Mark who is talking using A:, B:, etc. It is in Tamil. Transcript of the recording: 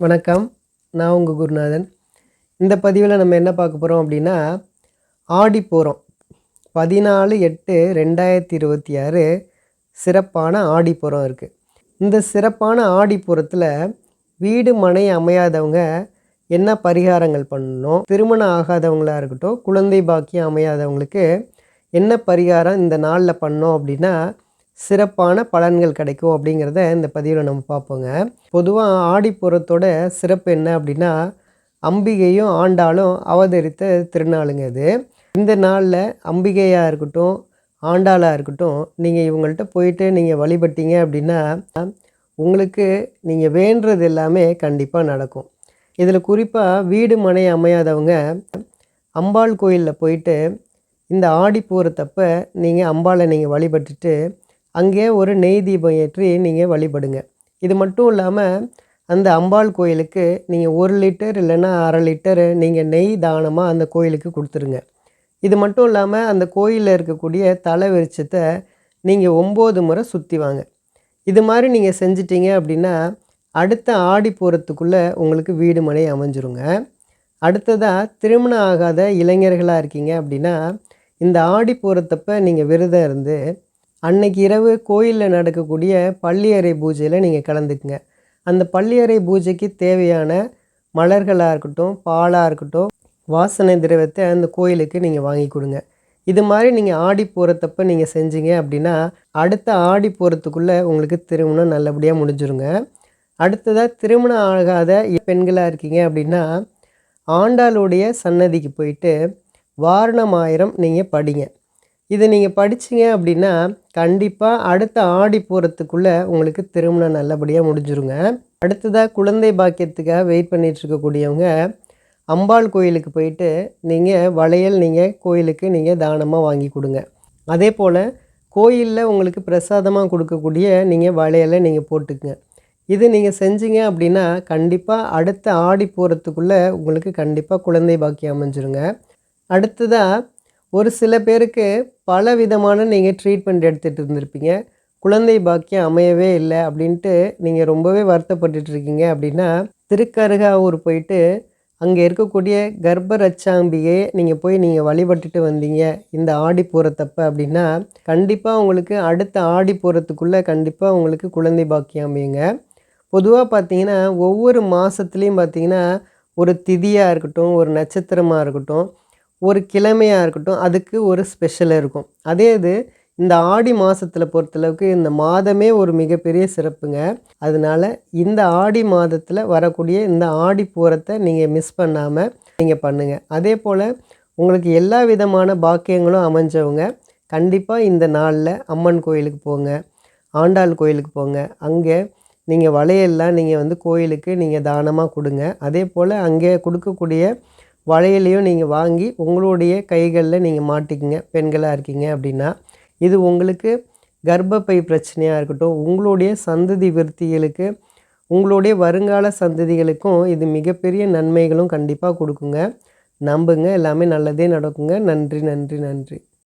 A: வணக்கம். நான் உங்கள் குருநாதன். இந்த பதிவில் நம்ம என்ன பார்க்க போகிறோம் அப்படின்னா, ஆடிப்பூரம் 14/8/2026 சிறப்பான ஆடிப்பூரம் இருக்குது. இந்த சிறப்பான ஆடிப்பூரத்தில் வீடு மனை அமையாதவங்க என்ன பரிகாரங்கள் பண்ணணும், திருமணம் ஆகாதவங்களாக இருக்கட்டும், குழந்தை பாக்கியம் அமையாதவங்களுக்கு என்ன பரிகாரம் இந்த நாளில் பண்ணோம் அப்படின்னா சிறப்பான பலன்கள் கிடைக்கும் அப்படிங்கிறத இந்த பதிவில் நம்ம பார்ப்போங்க. பொதுவாக ஆடிப்பூரத்தோட சிறப்பு என்ன அப்படின்னா, அம்பிகையும் ஆண்டாளும் அவதரித்த திருநாளுங்க இது. இந்த நாளில் அம்பிகையாக இருக்கட்டும், ஆண்டாளாக இருக்கட்டும், நீங்கள் இவங்கள்ட்ட போயிட்டு நீங்கள் வழிபட்டீங்க அப்படின்னா உங்களுக்கு நீங்கள் வேண்டுறது எல்லாமே கண்டிப்பாக நடக்கும். இதில் குறிப்பாக வீடு மனை அமையாதவங்க அம்பாள் கோயிலில் போயிட்டு இந்த ஆடிப்பூரத்தப்போ நீங்கள் அம்பாளை நீங்கள் வழிபட்டுட்டு அங்கே ஒரு நெய் தீபம் ஏற்றி நீங்கள் வழிபடுங்க. இது மட்டும் இல்லாமல் அந்த அம்பாள் கோயிலுக்கு நீங்கள் 1 லிட்டர் இல்லைன்னா 1/2 லிட்டர் நீங்கள் நெய் தானமாக அந்த கோயிலுக்கு கொடுத்துருங்க. இது மட்டும் இல்லாமல் அந்த கோயிலில் இருக்கக்கூடிய தலை விருட்சத்தை நீங்கள் 9 முறை சுற்றி வாங்க. இது மாதிரி நீங்கள் செஞ்சிட்டிங்க அப்படின்னா அடுத்த ஆடிப்பூரத்துக்குள்ளே உங்களுக்கு வீடு மனை அமைஞ்சிருங்க. அடுத்ததாக திருமணம் ஆகாத இளைஞர்களாக இருக்கீங்க அப்படின்னா இந்த ஆடிப்பூரத்தப்போ நீங்கள் விரதம் இருந்து அன்னைக்கு இரவு கோயிலில் நடக்கக்கூடிய பள்ளியறை பூஜையில் நீங்கள் கலந்துக்குங்க. அந்த பள்ளியறை பூஜைக்கு தேவையான மலர்களாக இருக்கட்டும், பாலாக இருக்கட்டும், வாசனை திரவத்தை அந்த கோயிலுக்கு நீங்கள் வாங்கி கொடுங்க. இது மாதிரி நீங்கள் ஆடிப்பூரத்தப்போ நீங்கள் செஞ்சீங்க அப்படின்னா அடுத்த ஆடிப்பூரத்துக்குள்ளே உங்களுக்கு திருமணம் நல்லபடியாக முடிஞ்சிருங்க. அடுத்ததாக திருமணம் ஆகாத பெண்களாக இருக்கீங்க அப்படின்னா ஆண்டாளுடைய சன்னதிக்கு போயிட்டு வாரணமாயிரம் நீங்கள் படிங்க. இதை நீங்கள் படிச்சிங்க அப்படின்னா கண்டிப்பாக அடுத்த ஆடிப்பூரத்துக்குள்ளே உங்களுக்கு திருமணம் நல்லபடியாக முடிஞ்சிருங்க. அடுத்ததாக குழந்தை பாக்கியத்துக்காக வெயிட் பண்ணிகிட்ருக்கக்கூடியவங்க அம்பாள் கோயிலுக்கு போயிட்டு நீங்கள் வளையல் நீங்கள் கோயிலுக்கு நீங்கள் தானமாக வாங்கி கொடுங்க. அதே போல் கோயிலில் உங்களுக்கு பிரசாதமாக கொடுக்கக்கூடிய நீங்கள் வளையலை நீங்கள் போட்டுக்குங்க. இது நீங்கள் செஞ்சீங்க அப்படின்னா கண்டிப்பாக அடுத்த ஆடிப்பூரத்துக்குள்ளே உங்களுக்கு கண்டிப்பாக குழந்தை பாக்கியம் அமைஞ்சிருங்க. அடுத்ததாக ஒரு சில பேருக்கு பல விதமான நீங்கள் ட்ரீட்மெண்ட் எடுத்துகிட்டு இருந்திருப்பீங்க. குழந்தை பாக்கியம் அமையவே இல்லை அப்படின்ட்டு நீங்கள் ரொம்பவே வருத்தப்பட்டுட்ருக்கீங்க அப்படின்னா திருக்கருகாவூர் போயிட்டு அங்கே இருக்கக்கூடிய கர்ப்ப ரட்சாம்பிகையை நீங்கள் வழிபட்டுட்டு வந்தீங்க இந்த ஆடிப்பூரத்தப்போ அப்படின்னா கண்டிப்பாக உங்களுக்கு அடுத்த ஆடிப்பூரத்துக்குள்ளே கண்டிப்பாக உங்களுக்கு குழந்தை பாக்கியம் அமையுங்க. பொதுவாக பார்த்தீங்கன்னா ஒவ்வொரு மாதத்துலேயும் பார்த்தீங்கன்னா ஒரு திதியாக இருக்கட்டும், ஒரு நட்சத்திரமாக இருக்கட்டும், ஒரு கிழமையாக இருக்கட்டும், அதுக்கு ஒரு ஸ்பெஷல் இருக்கும். அதே இது இந்த ஆடி மாதத்தில் பொறுத்தளவுக்கு இந்த மாதமே ஒரு மிகப்பெரிய சிறப்புங்க. அதனால் இந்த ஆடி மாதத்தில் வரக்கூடிய இந்த ஆடிப்பூரத்தை நீங்கள் மிஸ் பண்ணாமல் நீங்கள் பண்ணுங்கள். அதே போல் உங்களுக்கு எல்லா விதமான பாக்கியங்களும் அமைஞ்சவங்க கண்டிப்பாக இந்த நாளில் அம்மன் கோயிலுக்கு போங்க, ஆண்டாள் கோயிலுக்கு போங்க. அங்கே நீங்கள் வளையல்லாம் நீங்கள் கோயிலுக்கு நீங்கள் தானமாக கொடுங்க. அதே போல் அங்கே கொடுக்கக்கூடிய வளையலையும் நீங்கள் வாங்கி உங்களுடைய கைகளில் நீங்கள் மாட்டிக்குங்க பெண்களாக இருக்கீங்க அப்படின்னா. இது உங்களுக்கு கர்ப்பப்பை பிரச்சனையாக இருக்கட்டும், உங்களுடைய சந்ததி விருத்திகளுக்கு, உங்களுடைய வருங்கால சந்ததிகளுக்கும் இது மிகப்பெரிய நன்மைகளும் கண்டிப்பாக கொடுக்குங்க. நம்புங்க, எல்லாமே நல்லதே நடக்குங்க. நன்றி நன்றி நன்றி.